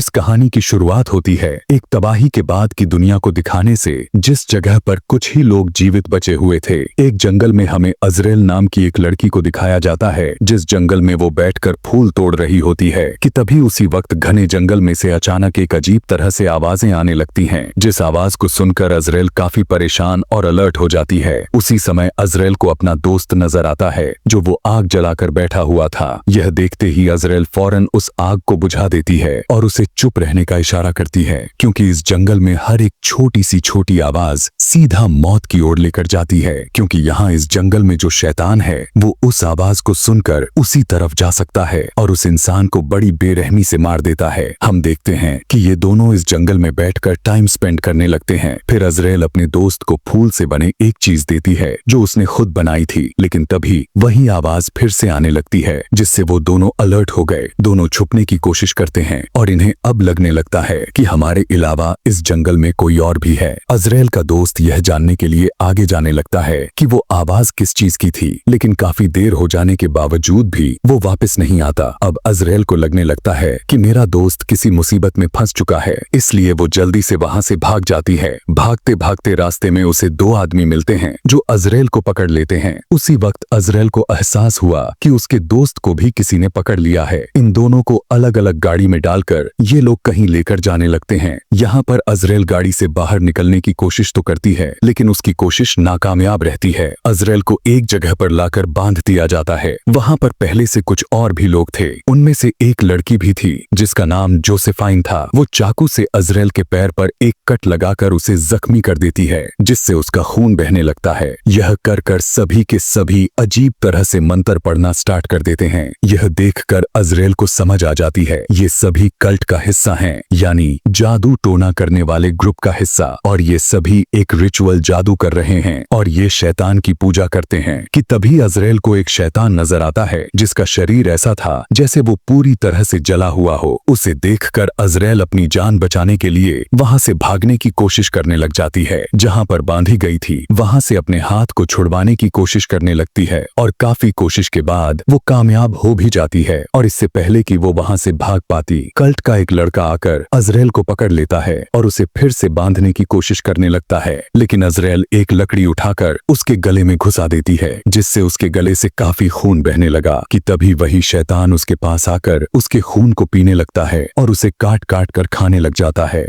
इस कहानी की शुरुआत होती है एक तबाही के बाद की दुनिया को दिखाने से, जिस जगह पर कुछ ही लोग जीवित बचे हुए थे। एक जंगल में हमें अजरेल नाम की एक लड़की को दिखाया जाता है, जिस जंगल में वो बैठकर फूल तोड़ रही होती है कि तभी उसी वक्त घने जंगल में से अचानक एक अजीब तरह से आवाजें आने लगती हैं, जिस आवाज को सुनकर अजरेल काफी परेशान और अलर्ट हो जाती है। उसी समय अजरेल को अपना दोस्त नजर आता है, जो वो आग जलाकर बैठा हुआ था। यह देखते ही अजरेल फौरन उस आग को बुझा देती है और उसे चुप रहने का इशारा करती है, क्योंकि इस जंगल में हर एक छोटी सी छोटी आवाज सीधा मौत की ओर लेकर जाती है। क्योंकि यहाँ इस जंगल में जो शैतान है वो उस आवाज को सुनकर उसी तरफ जा सकता है और उस इंसान को बड़ी बेरहमी से मार देता है। हम देखते हैं कि ये दोनों इस जंगल में बैठकर टाइम स्पेंड करने लगते हैं। फिर अजरेल अपने दोस्त को फूल से बने एक चीज देती है जो उसने खुद बनाई थी, लेकिन तभी वही आवाज फिर से आने लगती है, जिससे वो दोनों अलर्ट हो गए। दोनों छुपने की कोशिश करते हैं और इन्हें अब लगने लगता है कि हमारे अलावा इस जंगल में कोई और भी है। अजरेल का दोस्त यह जानने के लिए आगे जाने लगता है कि वो आवाज किस चीज की थी, लेकिन काफी देर हो जाने के बावजूद भी वो वापस नहीं आता। अब अजरेल को लगने लगता है कि मेरा दोस्त किसी मुसीबत में फंस चुका है, इसलिए वो जल्दी से वहां से भाग जाती है। भागते भागते रास्ते में उसे दो आदमी मिलते हैं जो अजरेल को पकड़ लेते हैं। उसी वक्त अजरेल को एहसास हुआ कि उसके दोस्त को भी किसी ने पकड़ लिया है। इन दोनों को अलग अलग गाड़ी में डालकर ये लोग कहीं लेकर जाने लगते हैं। यहाँ पर अजरेल गाड़ी से बाहर निकलने की कोशिश तो करती है, लेकिन उसकी कोशिश नाकामयाब रहती है। अजरेल को एक जगह पर लाकर बांध दिया जाता है। वहाँ पर पहले से कुछ और भी लोग थे। उनमें से एक लड़की भी थी जिसका नाम जोसेफाइन था। वो चाकू से अजरेल के पैर पर एक कट लगाकर उसे जख्मी कर देती है, जिससे उसका खून बहने लगता है। यह कर कर सभी के सभी अजीब तरह से मंत्र पढ़ना स्टार्ट कर देते हैं। यह देखकर अजरेल को समझ आ जाती है ये सभी कल्ट का हिस्सा हैं, यानी जादू टोना करने वाले ग्रुप का हिस्सा, और ये सभी एक रिचुअल जादू कर रहे हैं और ये शैतान की पूजा करते हैं। कि तभी अजरेल को एक शैतान नजर आता है जिसका शरीर ऐसा था जैसे वो पूरी तरह से जला हुआ हो। उसे देखकर अजरेल अपनी जान बचाने के लिए वहां से भागने की कोशिश करने लग जाती है। जहां पर बांधी गई थी वहां से अपने हाथ को छुड़वाने की कोशिश करने लगती है और काफी कोशिश के बाद वो कामयाब हो भी जाती है। और इससे पहले कि वो वहां से भाग पाती, कल्ट का एक लड़का आकर अजरेल को पकड़ लेता है और उसे फिर से बांधने की कोशिश करने लगता है, लेकिन अजरेल एक लकड़ी उठाकर उसके गले में घुसा देती है, जिससे उसके गले से काफी खून बहने लगा। कि तभी वही शैतान उसके पास आकर उसके खून को पीने लगता है और उसे काट काट कर खाने लग जाता है।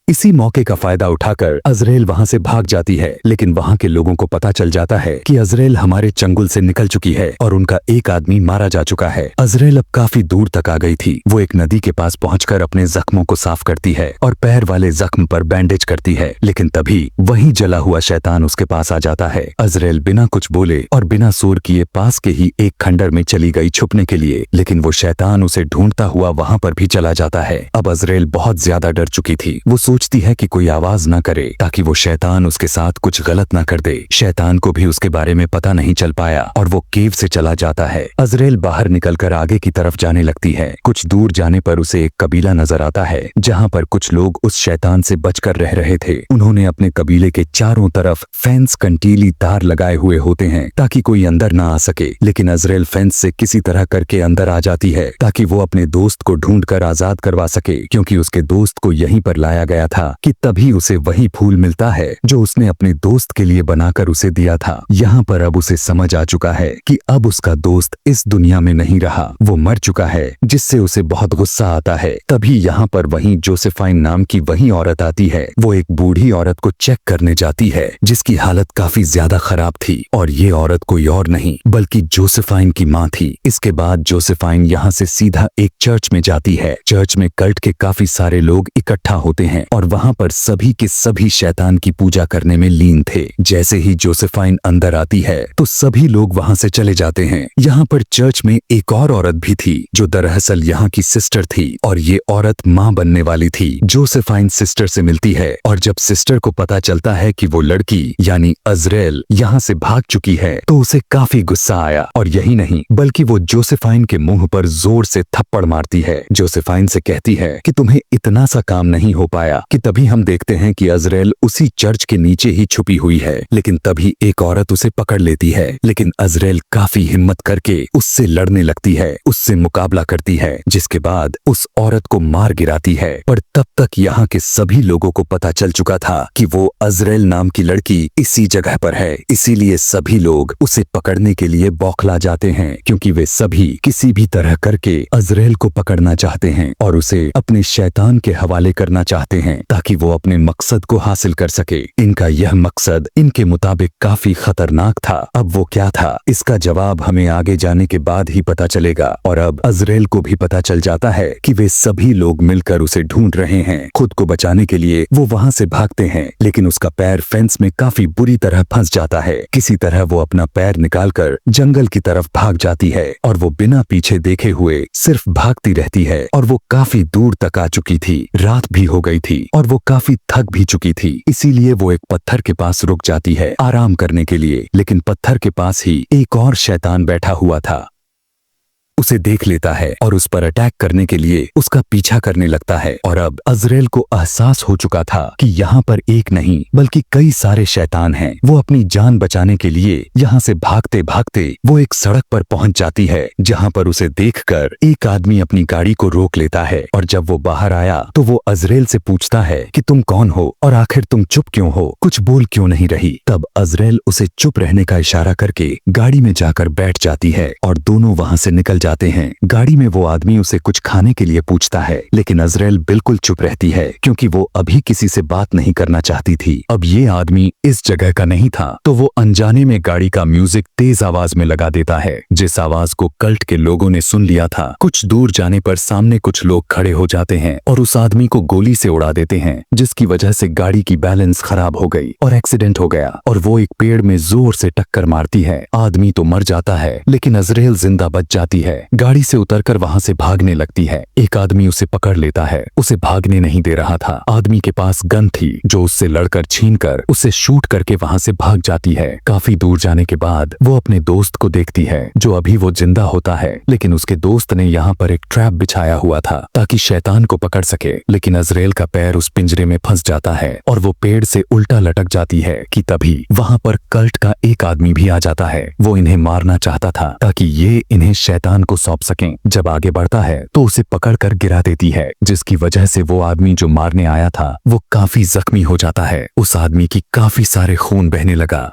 इसी मौके का फायदा उठाकर अजरेल वहां से भाग जाती है, लेकिन वहां के लोगों को पता चल जाता है कि अजरेल हमारे चंगुल से निकल चुकी है और उनका एक आदमी मारा जा चुका है। अजरेल अब काफी दूर तक आ गई थी। वो एक नदी के पास पहुंचकर अपने जख्मों को साफ करती है और पैर वाले जख्म पर बैंडेज करती है, लेकिन तभी वही जला हुआ शैतान उसके पास आ जाता है। अजरेल बिना कुछ बोले और बिना शोर किए पास के ही एक खंडर में चली गई छुपने के लिए, लेकिन वो शैतान उसे ढूंढता हुआ वहां पर भी चला जाता है। अब अजरेल बहुत ज्यादा डर चुकी थी। वो सोचती है कि कोई आवाज ना करे ताकि वो शैतान उसके साथ कुछ गलत ना कर दे। शैतान को भी उसके बारे में पता नहीं चल पाया और वो केव से चला जाता है। अजरेल बाहर निकलकर आगे की तरफ जाने लगती है। कुछ दूर जाने पर उसे एक कबीला नजर आता है जहाँ पर कुछ लोग उस शैतान से बचकर रह रहे थे। उन्होंने अपने कबीले के चारों तरफ फेंस कंटीली तार लगाए हुए होते हैं ताकि कोई अंदर ना आ सके, लेकिन अजरेल फेंस से किसी तरह करके अंदर आ जाती है ताकि वो अपने दोस्त को ढूंढकर आजाद करवा सके, क्योंकि उसके दोस्त को यहीं पर लाया गया था। कि तभी उसे वही फूल मिलता है जो उसने अपने दोस्त के लिए बनाकर उसे दिया था। यहाँ पर अब उसे समझ आ चुका है कि अब उसका दोस्त इस दुनिया में नहीं रहा, वो मर चुका है, जिससे उसे बहुत गुस्सा आता है। तभी यहाँ पर वहीं जोसेफाइन नाम की वही औरत आती है। वो एक बूढ़ी औरत को चेक करने जाती है जिसकी हालत काफी ज्यादा खराब थी, और ये औरत कोई और नहीं बल्कि जोसेफाइन की माँ थी। इसके बाद जोसेफाइन यहाँ से सीधा एक चर्च में जाती है। चर्च में कल्ट के काफी सारे लोग इकट्ठा होते हैं और वहाँ पर सभी के सभी शैतान की पूजा करने में लीन थे। जैसे ही जोसेफाइन अंदर आती है तो सभी लोग वहां से चले जाते हैं। यहाँ पर चर्च में एक और औरत भी थी जो दरअसल यहाँ की सिस्टर थी, और ये औरत माँ बनने वाली थी। जोसेफाइन सिस्टर से मिलती है और जब सिस्टर को पता चलता है कि वो लड़की यानी अजरेल यहाँ से भाग चुकी है तो उसे काफी गुस्सा आया, और यही नहीं बल्कि वो जोसेफाइन के मुंह पर जोर से थप्पड़ मारती है। जोसेफाइन से कहती है कि तुम्हें इतना सा काम नहीं हो पाया, कि तभी हम देखते हैं कि अजरेल उसी चर्च के नीचे ही छुपी हुई है। लेकिन तभी एक औरत उसे पकड़ लेती है, लेकिन अजरेल काफी हिम्मत करके उससे लड़ने लगती है, उससे मुकाबला करती है, जिसके बाद उस औरत को मार गिराती है। पर तब तक यहाँ के सभी लोगों को पता चल चुका था कि वो अजरेल नाम की लड़की इसी जगह पर है। इसीलिए सभी लोग उसे पकड़ने के लिए बौखला जाते हैं, क्योंकि वे सभी किसी भी तरह करके अजरेल को पकड़ना चाहते हैं और उसे अपने शैतान के हवाले करना चाहते हैं, ताकि वो अपने मकसद को हासिल कर सके। इनका यह मकसद इनके मुताबिक काफी खतरनाक था। अब वो क्या था, इसका जवाब हमें आगे जाने के बाद ही पता चलेगा। और अब अजरेल को भी पता चल जाता है कि वे सभी लोग मिलकर उसे ढूंढ रहे हैं। खुद को बचाने के लिए वो वहां से भागते हैं, लेकिन उसका पैर फेंस में काफी बुरी तरह फंस जाता है। किसी तरह वो अपना पैर निकालकर जंगल की तरफ भाग जाती है और वो बिना पीछे देखे हुए सिर्फ भागती रहती है। और वो काफी दूर तक आ चुकी थी, रात भी हो गई थी और वो काफी थक भी चुकी थी। इसीलिए वो एक पत्थर के पास रुक जाती है आराम करने के लिए, लेकिन पत्थर के पास ही एक और शैतान बैठा हुआ था। उसे देख लेता है और उस पर अटैक करने के लिए उसका पीछा करने लगता है। और अब अजरेल को एहसास हो चुका था कि यहाँ पर एक नहीं बल्कि कई सारे शैतान हैं। वो अपनी जान बचाने के लिए यहाँ से भागते भागते वो एक सड़क पर पहुंच जाती है, जहाँ पर उसे देखकर एक आदमी अपनी गाड़ी को रोक लेता है। और जब वो बाहर आया तो वो अजरेल से पूछता है कि तुम कौन हो और आखिर तुम चुप क्यों हो, कुछ बोल क्यों नहीं रही। तब अजरेल उसे चुप रहने का इशारा करके गाड़ी में जाकर बैठ जाती है और दोनों वहाँ से निकल जाते हैं। गाड़ी में वो आदमी उसे कुछ खाने के लिए पूछता है, लेकिन अजरेल बिल्कुल चुप रहती है, क्योंकि वो अभी किसी से बात नहीं करना चाहती थी। अब ये आदमी इस जगह का नहीं था, तो वो अनजाने में गाड़ी का म्यूजिक तेज आवाज में लगा देता है, जिस आवाज को कल्ट के लोगों ने सुन लिया था। कुछ दूर जाने पर सामने कुछ लोग खड़े हो जाते हैं और उस आदमी को गोली से उड़ा देते हैं, जिसकी वजह से गाड़ी की बैलेंस खराब हो गई और एक्सीडेंट हो गया और वो एक पेड़ में जोर से टक्कर मारती है। आदमी तो मर जाता है, लेकिन अजरेल जिंदा बच जाती है। गाड़ी से उतरकर वहां से भागने लगती है। एक आदमी उसे पकड़ लेता है, उसे भागने नहीं दे रहा था। आदमी के पास गन थी, जो उससे लड़कर छीनकर उसे शूट करके वहां से भाग जाती है। काफी दूर जाने के बाद वो अपने दोस्त को देखती है, जो अभी वो जिंदा होता है, लेकिन उसके दोस्त ने यहाँ पर एक ट्रैप बिछाया हुआ था ताकि शैतान को पकड़ सके। लेकिन अजरेल का पैर उस पिंजरे में फंस जाता है और वो पेड़ से उल्टा लटक जाती है कि तभी वहां पर कल्ट का एक आदमी भी आ जाता है। वो इन्हें मारना चाहता था ताकि ये इन्हें शैतान को सौंप सकें। जब आगे बढ़ता है तो उसे पकड़कर गिरा देती है, जिसकी वजह से वो आदमी जो मारने आया था वो काफी जख्मी हो जाता है। उस आदमी की काफी सारे खून बहने लगा,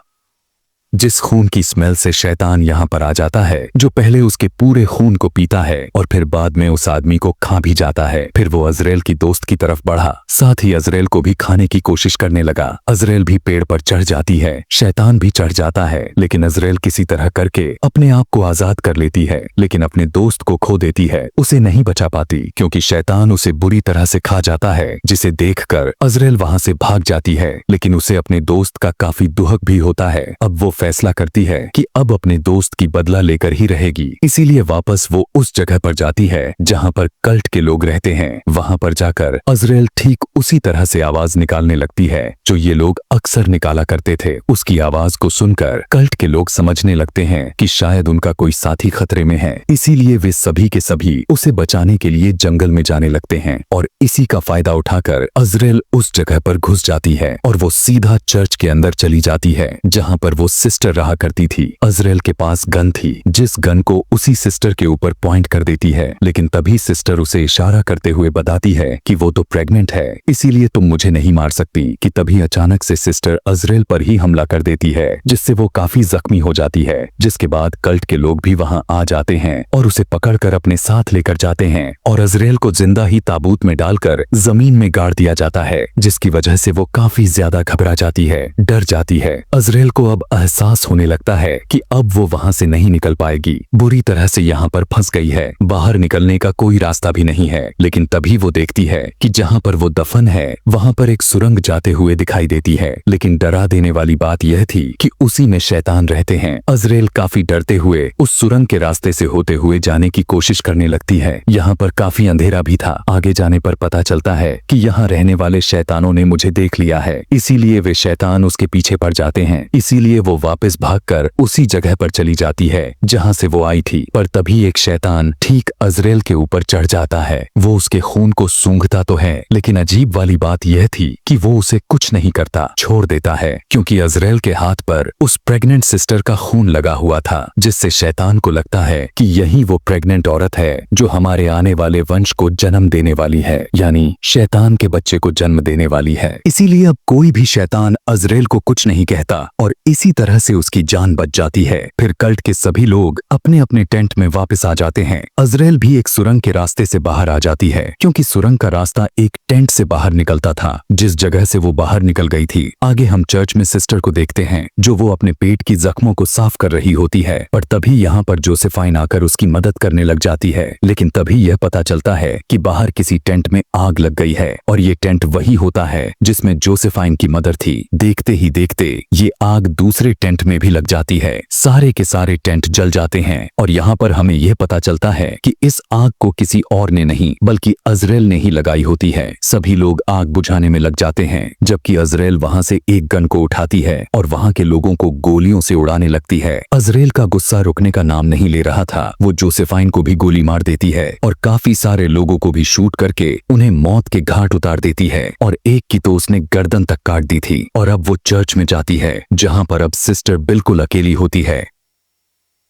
जिस खून की स्मेल से शैतान यहाँ पर आ जाता है, जो पहले उसके पूरे खून को पीता है और फिर बाद में उस आदमी को खा भी जाता है। फिर वो अजरेल की दोस्त की तरफ बढ़ा, साथ ही अजरेल को भी खाने की कोशिश करने लगा। अजरेल भी पेड़ पर चढ़ जाती है, शैतान भी चढ़ जाता है, लेकिन अजरेल किसी तरह करके अपने आप को आजाद कर लेती है, लेकिन अपने दोस्त को खो देती है। उसे नहीं बचा पाती क्योंकि शैतान उसे बुरी तरह से खा जाता है, जिसे देखकर अजरेल वहां से भाग जाती है। लेकिन उसे अपने दोस्त का काफी दुहक भी होता है। अब वो फैसला करती है कि अब अपने दोस्त की बदला लेकर ही रहेगी। इसीलिए वापस वो उस जगह पर जाती है जहां पर कल्ट के लोग रहते हैं। वहां पर जाकर अजरेल ठीक उसी तरह से आवाज निकालने लगती है जो ये लोग अक्सर निकाला करते थे। उसकी आवाज को सुनकर कल्ट के लोग समझने लगते हैं कि शायद उनका कोई साथी खतरे में है। इसीलिए वे सभी के सभी उसे बचाने के लिए जंगल में जाने लगते हैं और इसी का फायदा उठाकर अजरेल उस जगह पर घुस जाती है और वो सीधा चर्च के अंदर चली जाती है, जहां पर वो सिस्टर रहा करती थी। अजरेल के पास गन थी, जिस गन को उसी सिस्टर के ऊपर पॉइंट कर देती है, लेकिन तभी सिस्टर उसे इशारा करते हुए बताती है कि वो तो प्रेग्नेंट है, इसीलिए तुम मुझे नहीं मार सकती। कि तभी अचानक से सिस्टर अजरेल पर ही हमला कर देती है, जिससे वो काफी जख्मी हो जाती है। जिसके बाद कल्ट के लोग भी वहां आ जाते हैं और उसे पकड़कर अपने साथ लेकर जाते हैं और अजरेल को जिंदा ही ताबूत में डालकर जमीन में गाड़ दिया जाता है, जिसकी वजह से वो काफी ज्यादा घबरा जाती है, डर जाती है। अजरेल को अब एहसास होने लगता है कि अब वो वहां से नहीं निकल पाएगी, बुरी तरह से यहाँ पर फंस गई है, बाहर निकलने का कोई रास्ता भी नहीं है। लेकिन तभी वो देखती है कि जहाँ पर वो दफन है वहां पर एक सुरंग जाते हुए दिखाई देती है। लेकिन डरा देने वाली बात यह थी कि उसी में शैतान रहते हैं। अजरेल काफी डरते हुए उस सुरंग के रास्ते से होते हुए जाने की कोशिश करने लगती है। यहाँ पर काफी अंधेरा भी था। आगे जाने पर पता चलता है कि यहाँ रहने वाले शैतानों ने मुझे देख लिया है, इसीलिए वे शैतान उसके पीछे पड़ जाते हैं। इसीलिए वो वापस भागकर उसी जगह पर चली जाती है जहां से वो आई थी। पर तभी एक शैतान ठीक अजरेल के ऊपर चढ़ जाता है। वो उसके खून को सूंघता तो है, लेकिन अजीब वाली बात यह थी कि वो उसे कुछ नहीं करता, छोड़ देता है, क्योंकि अजरेल के हाथ पर उस प्रेग्नेंट सिस्टर का खून लगा हुआ था, जिससे शैतान को लगता है कि यही वो प्रेग्नेंट औरत है जो हमारे आने वाले वंश को जन्म देने वाली है, यानी शैतान के बच्चे को जन्म देने वाली है। इसीलिए अब कोई भी शैतान अजरेल को कुछ नहीं कहता और इसी तरह से उसकी जान बच जाती है। फिर कल्ट के सभी लोग अपने अपने टेंट में वापस आ जाते हैं। अजरेल भी एक सुरंग के रास्ते से बाहर आ जाती है, क्योंकि सुरंग का रास्ता एक टेंट से बाहर निकलता था, जिस जगह से वो बाहर निकल गई थी। आगे हम चर्च में सिस्टर को देखते हैं, जो वो अपने पेट की जख्मों को साफ कर रही होती है। पर तभी यहाँ पर जोसेफाइन आकर उसकी मदद करने लग जाती है, लेकिन तभी यह पता चलता है कि बाहर किसी टेंट में आग लग गई है और ये टेंट वही होता है जिसमें जोसेफाइन की मदर थी। देखते ही देखते ये आग दूसरे टेंट में भी लग जाती है। सारे के सारे टेंट जल जाते हैं और यहाँ पर हमें यह पता चलता है कि इस आग को किसी और ने नहीं बल्कि अजरेल ने ही लगाई होती है। सभी लोग आग बुझाने में लग जाते हैं, जबकि अजरेल वहां से एक गन को उठाती है और वहां के लोगों को गोलियों से उड़ाने लगती है। अजरेल का गुस्सा रुकने का नाम नहीं ले रहा था। वो जोसेफाइन को भी गोली मार देती है और काफी सारे लोगों को भी शूट करके उन्हें मौत के घाट उतार देती है, और एक की तो उसने गर्दन तक काट दी थी। और अब वो चर्च में जाती है, जहां पर अब सिस्टर बिल्कुल अकेली होती है।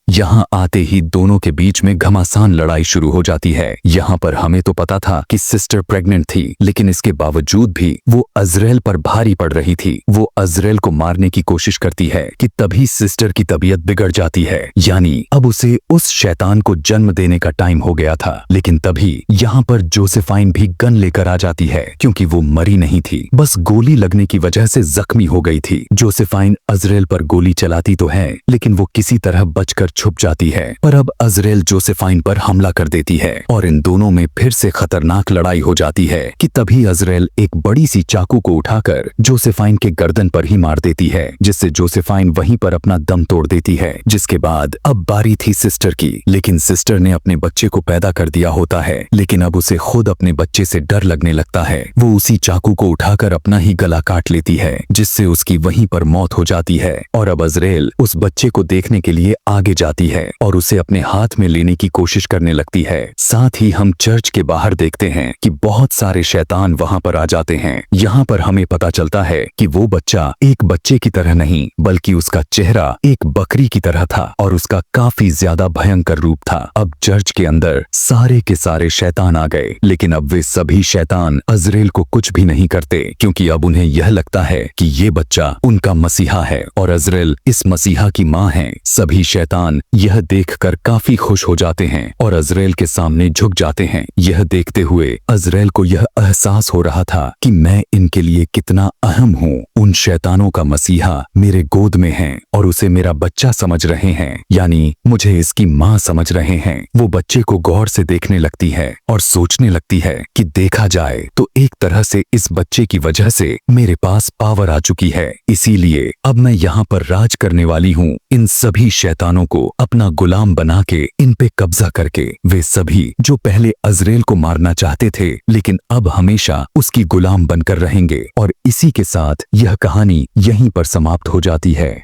यहाँ आते ही दोनों के बीच में घमासान लड़ाई शुरू हो जाती है। यहाँ पर हमें तो पता था कि सिस्टर प्रेग्नेंट थी, लेकिन इसके बावजूद भी वो अजरेल पर भारी पड़ रही थी। वो अजरेल को मारने की कोशिश करती है कि तभी सिस्टर की तबीयत बिगड़ जाती है, यानी अब उसे उस शैतान को जन्म देने का टाइम हो गया था। लेकिन तभी यहाँ पर जोसेफाइन भी गन लेकर आ जाती है, क्योंकि वो मरी नहीं थी, बस गोली लगने की वजह से जख्मी हो गई थी। जोसेफाइन अजरेल पर गोली चलाती तो है, लेकिन वो किसी तरह बचकर छुप जाती है। पर अब अजरेल जोसेफाइन पर हमला कर देती है और इन दोनों में फिर से खतरनाक लड़ाई हो जाती है कि तभी अजरेल एक बड़ी सी चाकू को उठाकर जोसेफाइन के गर्दन पर ही मार देती है, जिससे जोसेफाइन वहीं पर अपना दम तोड़ देती है। जिसके बाद अब बारी थी सिस्टर की, लेकिन सिस्टर ने अपने बच्चे को पैदा कर दिया होता है, लेकिन अब उसे खुद अपने बच्चे से डर लगने लगता है। वो उसी चाकू को उठाकर अपना ही गला काट लेती है, जिससे उसकी वहीं पर मौत हो जाती है। और अब अजरेल उस बच्चे को देखने के लिए आगे जाती है और उसे अपने हाथ में लेने की कोशिश करने लगती है। साथ ही हम चर्च के बाहर देखते हैं कि बहुत सारे शैतान वहां पर आ जाते हैं। यहाँ पर हमें पता चलता है कि वो बच्चा एक बच्चे की तरह नहीं, बल्कि उसका चेहरा एक बकरी की तरह था और उसका काफी ज्यादा भयंकर रूप था। अब चर्च के अंदर सारे के सारे शैतान आ गए, लेकिन अब वे सभी शैतान अजरेल को कुछ भी नहीं करते, क्योंकि अब उन्हें यह लगता है कि ये बच्चा उनका मसीहा है और अजरेल इस मसीहा की माँ है। सभी शैतान यह देखकर काफी खुश हो जाते हैं और अजरेल के सामने झुक जाते हैं। यह देखते हुए अजरेल को यह एहसास हो रहा था कि मैं इनके लिए कितना अहम हूँ। उन शैतानों का मसीहा मेरे गोद में है और उसे मेरा बच्चा समझ रहे हैं, यानी मुझे इसकी माँ समझ रहे हैं। वो बच्चे को गौर से देखने लगती है और सोचने लगती है कि देखा जाए तो एक तरह से इस बच्चे की वजह से मेरे पास पावर आ चुकी है, इसीलिए अब मैं यहाँ पर राज करने वाली हूँ। इन सभी शैतानों को अपना गुलाम बना के इन पे कब्जा करके, वे सभी जो पहले अजरेल को मारना चाहते थे लेकिन अब हमेशा उसकी गुलाम बनकर रहेंगे। और इसी के साथ यह कहानी यहीं पर समाप्त हो जाती है।